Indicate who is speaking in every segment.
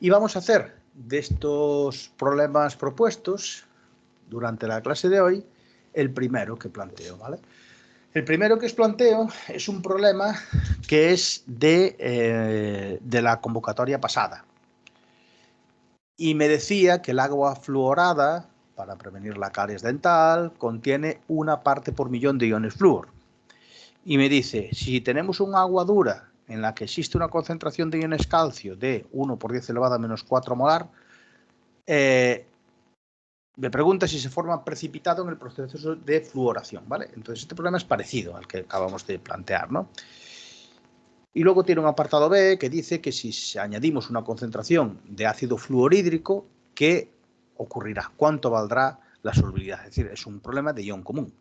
Speaker 1: Y vamos a hacer de estos problemas propuestos durante la clase de hoy el primero que planteo, ¿vale? El primero que os planteo es un problema que es de la convocatoria pasada. Y me decía que el agua fluorada, para prevenir la caries dental, contiene 1 parte por millón de iones flúor. Y me dice, si tenemos un agua dura en la que existe una concentración de iones calcio de 1 por 10 elevado a menos 4 molar, me pregunta si se forma precipitado en el proceso de fluoración, ¿vale? Entonces este problema es parecido al que acabamos de plantear, ¿no? Y luego tiene un apartado B que dice que si añadimos una concentración de ácido fluorhídrico, ¿qué ocurrirá? ¿Cuánto valdrá la solubilidad? Es decir, es un problema de ion común.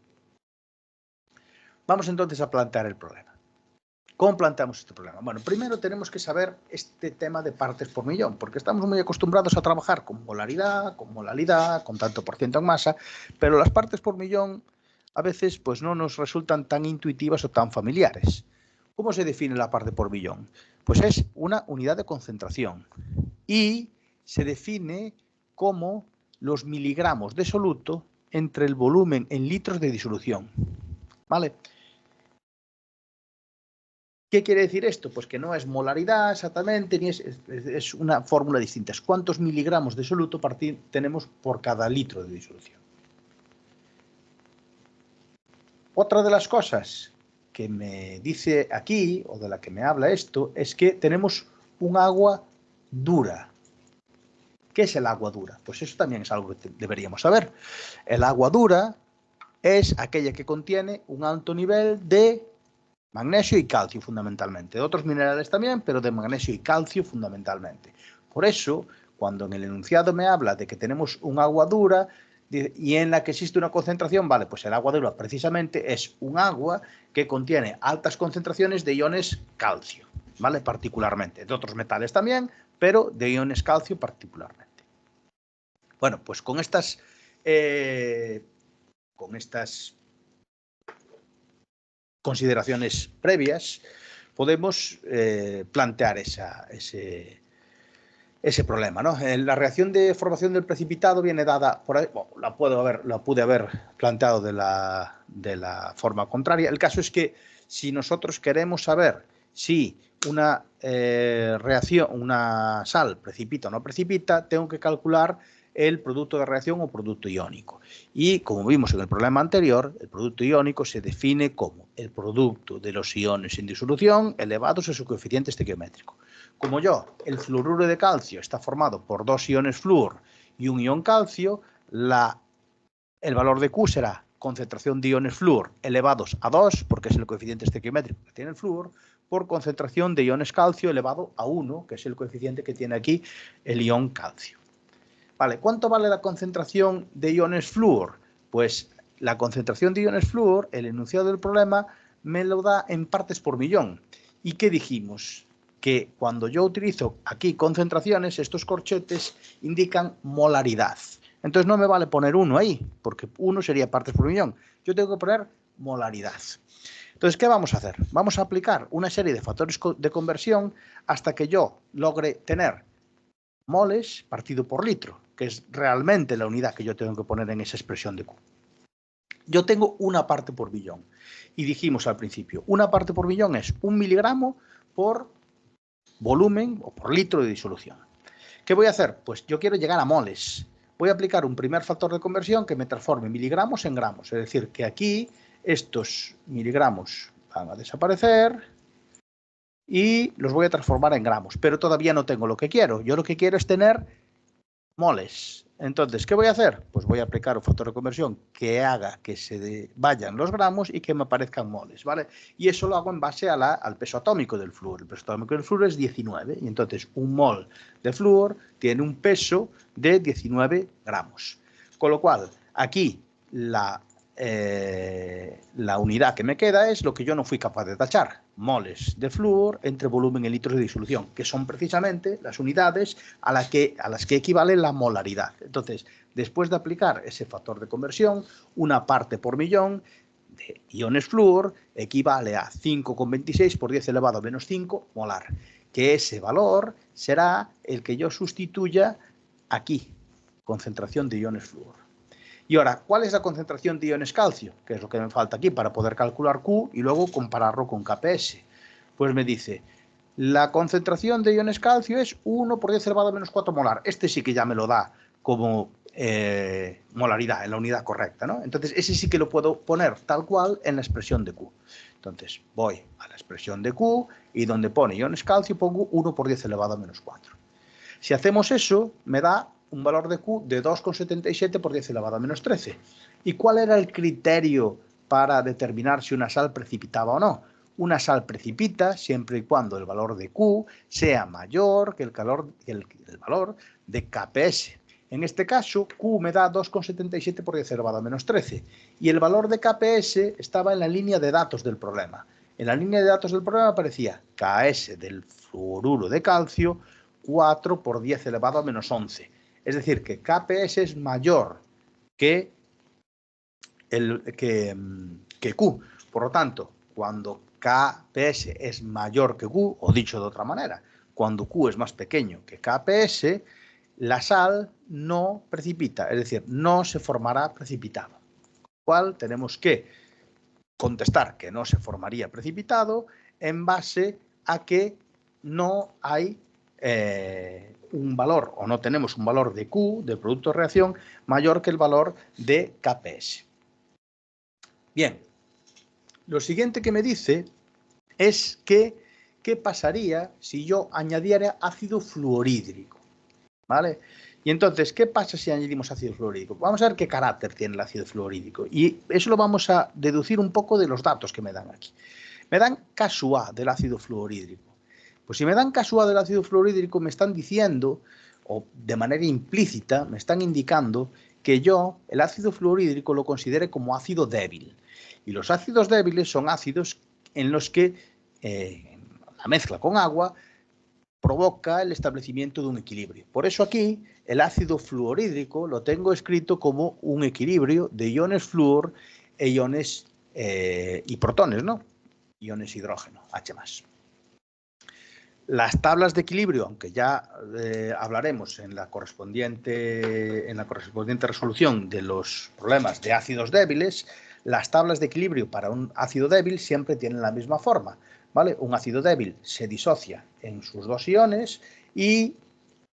Speaker 1: Vamos entonces a plantear el problema. ¿Cómo planteamos este problema? Bueno, primero tenemos que saber este tema de partes por millón, porque estamos muy acostumbrados a trabajar con molaridad, con tanto por ciento en masa, pero las partes por millón a veces pues no nos resultan tan intuitivas o tan familiares. ¿Cómo se define la parte por millón? Pues es una unidad de concentración y se define como los miligramos de soluto entre el volumen en litros de disolución, ¿vale? ¿Qué quiere decir esto? Pues que no es molaridad exactamente, ni es una fórmula distinta. Es cuántos miligramos de soluto tenemos por cada litro de disolución. Otra de las cosas que me dice aquí, o de la que me habla esto, es que tenemos un agua dura. ¿Qué es el agua dura? Pues eso también es algo que deberíamos saber. El agua dura es aquella que contiene un alto nivel de magnesio y calcio fundamentalmente, de otros minerales también, pero de magnesio y calcio fundamentalmente. Por eso, cuando en el enunciado me habla de que tenemos un agua dura y en la que existe una concentración, vale, pues el agua dura precisamente es un agua que contiene altas concentraciones de iones calcio, ¿vale? Particularmente, de otros metales también, pero de iones calcio particularmente. Bueno, pues con estas consideraciones previas, podemos plantear ese problema, ¿no? La reacción de formación del precipitado viene dada por ahí, bueno, la pude haber planteado de la forma contraria. El caso es que si nosotros queremos saber si una reacción, una sal precipita o no precipita, tengo que calcular el producto de reacción o producto iónico. Y como vimos en el problema anterior, el producto iónico se define como el producto de los iones en disolución elevados a su coeficiente estequiométrico. Como el fluoruro de calcio está formado por 2 iones flúor y un ion calcio, el valor de Q será concentración de iones flúor elevados a 2, porque es el coeficiente estequiométrico que tiene el flúor, por concentración de iones calcio elevado a 1, que es el coeficiente que tiene aquí el ion calcio. Vale, ¿cuánto vale la concentración de iones flúor? Pues la concentración de iones flúor, el enunciado del problema, me lo da en partes por millón. ¿Y qué dijimos? Que cuando yo utilizo aquí concentraciones, estos corchetes indican molaridad. Entonces no me vale poner 1 ahí, porque 1 sería partes por millón. Yo tengo que poner molaridad. Entonces, ¿qué vamos a hacer? Vamos a aplicar una serie de factores de conversión hasta que yo logre tener moles partido por litro, que es realmente la unidad que yo tengo que poner en esa expresión de Q. Yo tengo 1 parte por billón. Y dijimos al principio, 1 parte por billón es 1 miligramo por volumen o por litro de disolución. ¿Qué voy a hacer? Pues yo quiero llegar a moles. Voy a aplicar un primer factor de conversión que me transforme miligramos en gramos. Es decir, que aquí estos miligramos van a desaparecer y los voy a transformar en gramos. Pero todavía no tengo lo que quiero. Yo lo que quiero es tener moles. Entonces, ¿qué voy a hacer? Pues voy a aplicar un factor de conversión que haga que se vayan los gramos y que me aparezcan moles, ¿vale? Y eso lo hago en base al peso atómico del flúor. El peso atómico del flúor es 19 y entonces un mol de flúor tiene un peso de 19 gramos. Con lo cual, aquí la unidad que me queda es lo que yo no fui capaz de tachar, moles de flúor entre volumen en litros de disolución, que son precisamente las unidades a las que equivale la molaridad. Entonces, después de aplicar ese factor de conversión, 1 parte por millón de iones flúor equivale a 5,26 por 10 elevado a menos 5 molar. que ese valor será el que yo sustituya aquí, concentración de iones flúor. Y ahora, ¿cuál es la concentración de iones calcio? Que es lo que me falta aquí para poder calcular Q y luego compararlo con Kps. Pues me dice, la concentración de iones calcio es 1 por 10 elevado a menos 4 molar. Este sí que ya me lo da como molaridad, en la unidad correcta, ¿no? Entonces, ese sí que lo puedo poner tal cual en la expresión de Q. Entonces, voy a la expresión de Q y donde pone iones calcio pongo 1 por 10 elevado a menos 4. Si hacemos eso, me da un valor de Q de 2,77 por 10 elevado a menos 13. ¿Y cuál era el criterio para determinar si una sal precipitaba o no? Una sal precipita siempre y cuando el valor de Q sea mayor que el valor de Kps. En este caso, Q me da 2,77 por 10 elevado a menos 13. Y el valor de Kps estaba en la línea de datos del problema. En la línea de datos del problema aparecía Ks del fluoruro de calcio 4 por 10 elevado a menos 11. Es decir, que Kps es mayor que Q. Por lo tanto, cuando Kps es mayor que Q, o dicho de otra manera, cuando Q es más pequeño que Kps, la sal no precipita, es decir, no se formará precipitado. Con lo cual tenemos que contestar que no se formaría precipitado en base a que no hay un valor, o no tenemos un valor de Q, de producto de reacción, mayor que el valor de Kps. Bien, lo siguiente que me dice es que qué pasaría si yo añadiera ácido fluorhídrico, ¿vale? Y entonces, ¿qué pasa si añadimos ácido fluorhídrico? Vamos a ver qué carácter tiene el ácido fluorhídrico. Y eso lo vamos a deducir un poco de los datos que me dan aquí. Me dan K-A del ácido fluorhídrico. Pues si me dan K-A del ácido fluorhídrico, me están diciendo, o de manera implícita, me están indicando que yo el ácido fluorhídrico lo considere como ácido débil. Y los ácidos débiles son ácidos en los que la mezcla con agua provoca el establecimiento de un equilibrio. Por eso aquí el ácido fluorhídrico lo tengo escrito como un equilibrio de iones flúor e iones y protones, ¿no? Iones hidrógeno, H+. Las tablas de equilibrio, aunque ya hablaremos en la correspondiente resolución de los problemas de ácidos débiles, las tablas de equilibrio para un ácido débil siempre tienen la misma forma, ¿vale? Un ácido débil se disocia en sus dos iones y,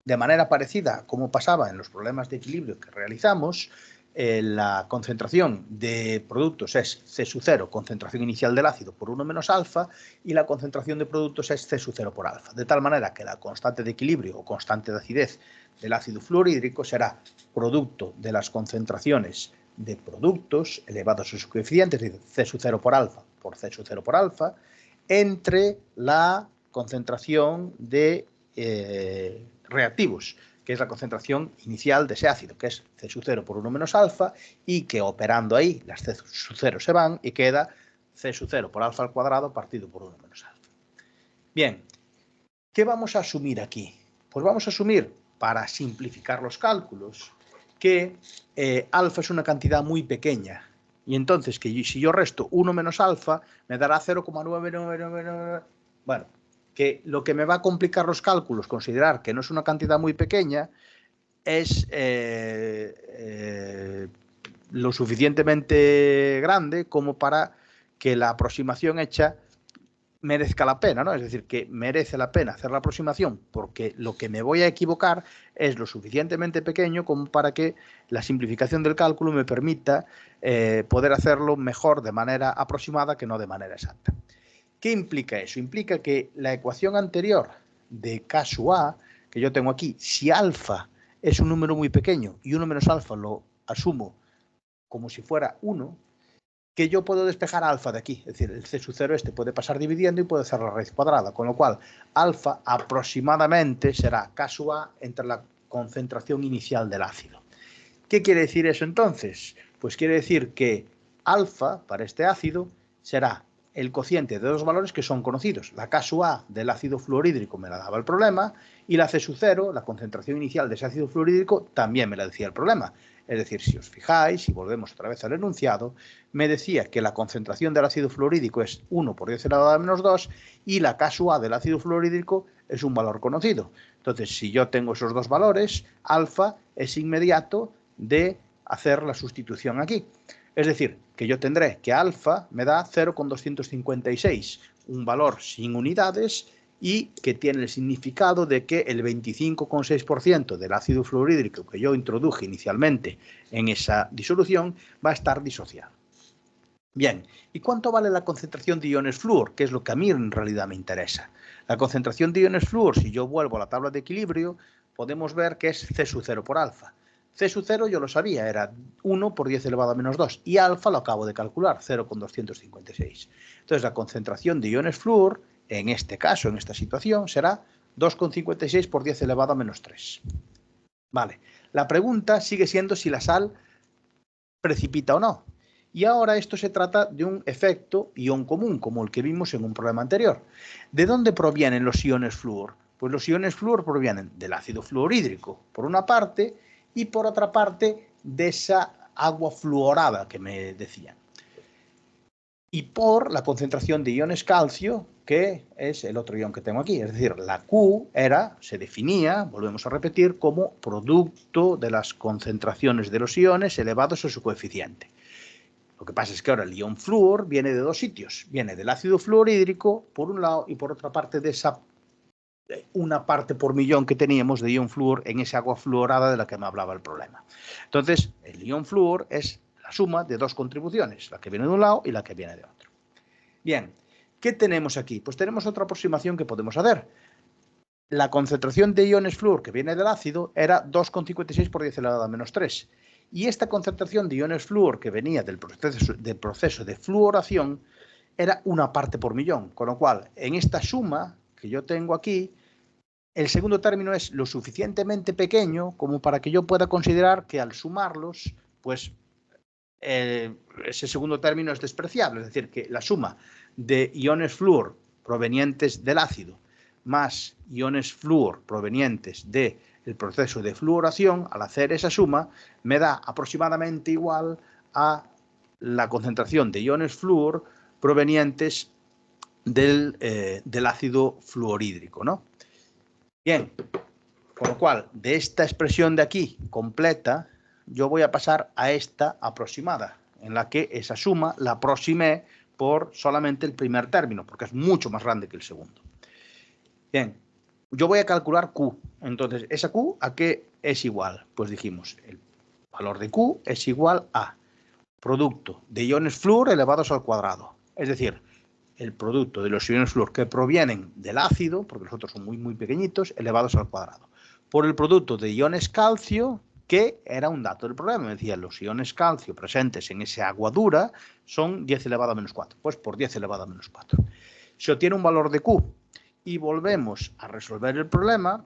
Speaker 1: de manera parecida como pasaba en los problemas de equilibrio que realizamos, la concentración de productos es C sub 0, concentración inicial del ácido por 1 menos alfa, y la concentración de productos es C sub 0 por alfa. De tal manera que la constante de equilibrio o constante de acidez del ácido fluorhídrico será producto de las concentraciones de productos elevados a sus coeficientes, es decir, C sub 0 por alfa por C sub 0 por alfa, entre la concentración de reactivos, que es la concentración inicial de ese ácido, que es C sub 0 por 1 menos alfa, y que operando ahí las C sub 0 se van y queda C sub 0 por alfa al cuadrado partido por 1 menos alfa. Bien, ¿qué vamos a asumir aquí? Pues vamos a asumir, para simplificar los cálculos, que alfa es una cantidad muy pequeña, y entonces que si yo resto 1 menos alfa me dará 0,999. Bueno, que lo que me va a complicar los cálculos, considerar que no es una cantidad muy pequeña, es lo suficientemente grande como para que la aproximación hecha merezca la pena, ¿no? Es decir, que merece la pena hacer la aproximación porque lo que me voy a equivocar es lo suficientemente pequeño como para que la simplificación del cálculo me permita poder hacerlo mejor de manera aproximada que no de manera exacta. ¿Qué implica eso? Implica que la ecuación anterior de K sub A, que yo tengo aquí, si alfa es un número muy pequeño y 1 menos alfa lo asumo como si fuera 1, que yo puedo despejar alfa de aquí, es decir, el C sub 0 este puede pasar dividiendo y puede hacer la raíz cuadrada, con lo cual alfa aproximadamente será K sub A entre la concentración inicial del ácido. ¿Qué quiere decir eso entonces? Pues quiere decir que alfa para este ácido será el cociente de dos valores que son conocidos. La K sub A del ácido fluorhídrico me la daba el problema y la C sub 0, la concentración inicial de ese ácido fluorhídrico, también me la decía el problema. Es decir, si os fijáis, si volvemos otra vez al enunciado, me decía que la concentración del ácido fluorhídrico es 1 por 10 elevado a menos 2 y la K sub A del ácido fluorhídrico es un valor conocido. Entonces, si yo tengo esos dos valores, alfa es inmediato de hacer la sustitución aquí. Es decir, que yo tendré que alfa me da 0,256, un valor sin unidades y que tiene el significado de que el 25,6% del ácido fluorhídrico que yo introduje inicialmente en esa disolución va a estar disociado. Bien, ¿y cuánto vale la concentración de iones flúor? Que es lo que a mí en realidad me interesa. La concentración de iones flúor, si yo vuelvo a la tabla de equilibrio, podemos ver que es C sub 0 por alfa. C sub 0 yo lo sabía, era 1 por 10 elevado a menos 2 y alfa lo acabo de calcular, 0,256. Entonces la concentración de iones flúor, en este caso, en esta situación, será 2,56 por 10 elevado a menos 3. Vale, la pregunta sigue siendo si la sal precipita o no. Y ahora esto se trata de un efecto ion común, como el que vimos en un problema anterior. ¿De dónde provienen los iones flúor? Pues los iones flúor provienen del ácido fluorhídrico, por una parte, y por otra parte de esa agua fluorada que me decían. Y por la concentración de iones calcio, que es el otro ion que tengo aquí. Es decir, la Q se definía, volvemos a repetir, como producto de las concentraciones de los iones elevados a su coeficiente. Lo que pasa es que ahora el ion flúor viene de dos sitios. Viene del ácido fluorhídrico, por un lado, y por otra parte de esa una parte por millón que teníamos de ion flúor en esa agua fluorada de la que me hablaba el problema. Entonces, el ion flúor es la suma de dos contribuciones, la que viene de un lado y la que viene de otro. Bien, ¿qué tenemos aquí? Pues tenemos otra aproximación que podemos hacer. La concentración de iones flúor que viene del ácido era 2,56 por 10 elevado a menos 3. Y esta concentración de iones flúor que venía del proceso de fluoración era una parte por millón. Con lo cual, en esta suma que yo tengo aquí, el segundo término es lo suficientemente pequeño como para que yo pueda considerar que al sumarlos, pues ese segundo término es despreciable. Es decir, que la suma de iones flúor provenientes del ácido más iones flúor provenientes del proceso de fluoración, al hacer esa suma, me da aproximadamente igual a la concentración de iones flúor provenientes del ácido fluorhídrico, ¿no? Bien, con lo cual, de esta expresión de aquí, completa, yo voy a pasar a esta aproximada, en la que esa suma la aproximé por solamente el primer término, porque es mucho más grande que el segundo. Bien, yo voy a calcular Q. Entonces, ¿esa Q a qué es igual? Pues dijimos, el valor de Q es igual a producto de iones flúor elevados al cuadrado. Es decir, el producto de los iones flúor que provienen del ácido, porque los otros son muy, muy pequeñitos, elevados al cuadrado, por el producto de iones calcio, que era un dato del problema. Me decía, los iones calcio presentes en esa agua dura son 10 elevado a menos 4. Pues por 10 elevado a menos 4. Se obtiene un valor de Q y volvemos a resolver el problema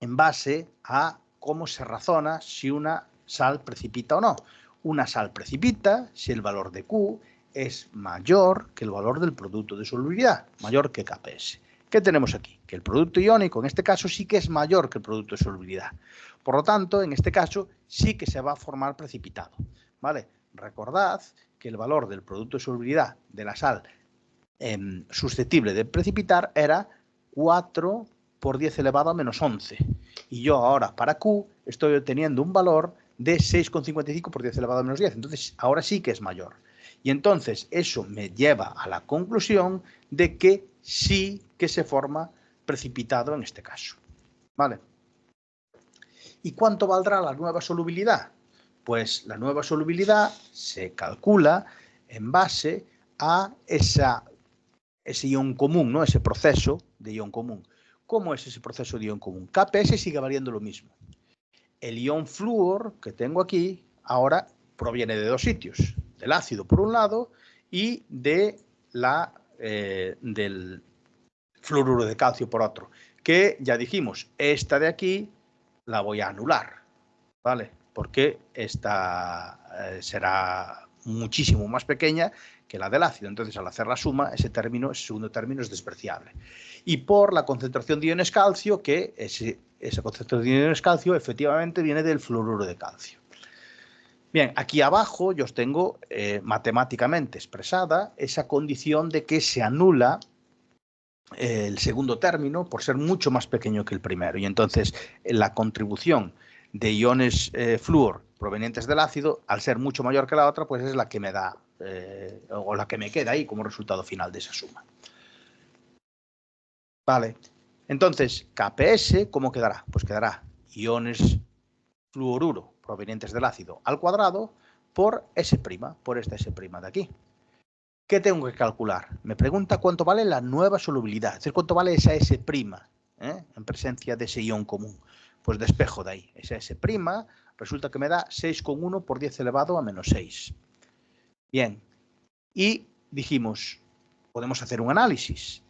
Speaker 1: en base a cómo se razona si una sal precipita o no. Una sal precipita si el valor de Q es mayor que el valor del producto de solubilidad, mayor que Kps. ¿Qué tenemos aquí? Que el producto iónico en este caso sí que es mayor que el producto de solubilidad. Por lo tanto, en este caso sí que se va a formar precipitado. ¿Vale? Recordad que el valor del producto de solubilidad de la sal susceptible de precipitar era 4 por 10 elevado a menos 11. Y yo ahora para Q estoy obteniendo un valor de 6,55 por 10 elevado a menos 10. Entonces ahora sí que es mayor. Y entonces eso me lleva a la conclusión de que sí que se forma precipitado en este caso. ¿Vale? ¿Y cuánto valdrá la nueva solubilidad? Pues la nueva solubilidad se calcula en base a ese ion común, ¿no? Ese proceso de ion común. ¿Cómo es ese proceso de ion común? Kps sigue valiendo lo mismo. El ion flúor que tengo aquí ahora proviene de dos sitios, del ácido por un lado y del fluoruro de calcio por otro, que ya dijimos, esta de aquí la voy a anular, ¿vale? Porque esta será muchísimo más pequeña que la del ácido. Entonces, al hacer la suma, ese segundo término es despreciable. Y por la concentración de iones calcio, que esa concentración de iones calcio efectivamente viene del fluoruro de calcio. Bien, aquí abajo yo os tengo matemáticamente expresada esa condición de que se anula el segundo término por ser mucho más pequeño que el primero. Y entonces la contribución de iones flúor provenientes del ácido, al ser mucho mayor que la otra, pues es la que me da, o la que me queda ahí como resultado final de esa suma. Vale. Entonces, KPS, ¿cómo quedará? Pues quedará iones fluoruro provenientes del ácido al cuadrado por S', por esta S' de aquí. ¿Qué tengo que calcular? Me pregunta cuánto vale la nueva solubilidad, es decir, cuánto vale esa S' en presencia de ese ion común. Pues despejo de ahí. Esa S' resulta que me da 6,1 por 10 elevado a menos 6. Bien. Y dijimos, podemos hacer un análisis.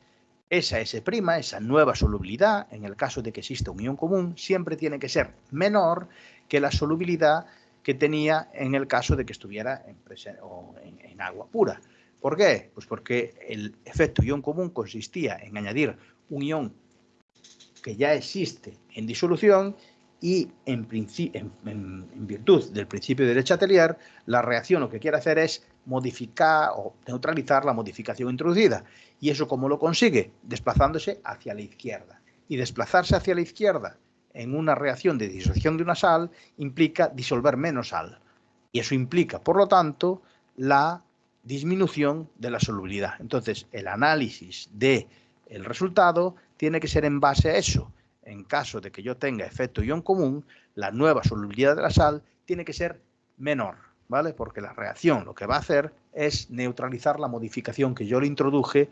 Speaker 1: Esa S', esa nueva solubilidad, en el caso de que exista un ion común, siempre tiene que ser menor que la solubilidad que tenía en el caso de que estuviera en agua pura. ¿Por qué? Pues porque el efecto ion común consistía en añadir un ion que ya existe en disolución y en virtud del principio de Le Chatelier, la reacción lo que quiere hacer es modificar o neutralizar la modificación introducida. ¿Y eso cómo lo consigue? Desplazándose hacia la izquierda. Y desplazarse hacia la izquierda en una reacción de disolución de una sal implica disolver menos sal. Y eso implica, por lo tanto, la disminución de la solubilidad. Entonces, el análisis del resultado tiene que ser en base a eso. En caso de que yo tenga efecto ion común, la nueva solubilidad de la sal tiene que ser menor, ¿vale? Porque la reacción lo que va a hacer es neutralizar la modificación que yo le introduje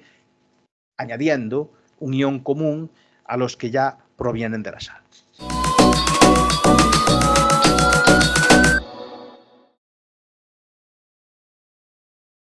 Speaker 1: añadiendo un ion común a los que ya provienen de la sal.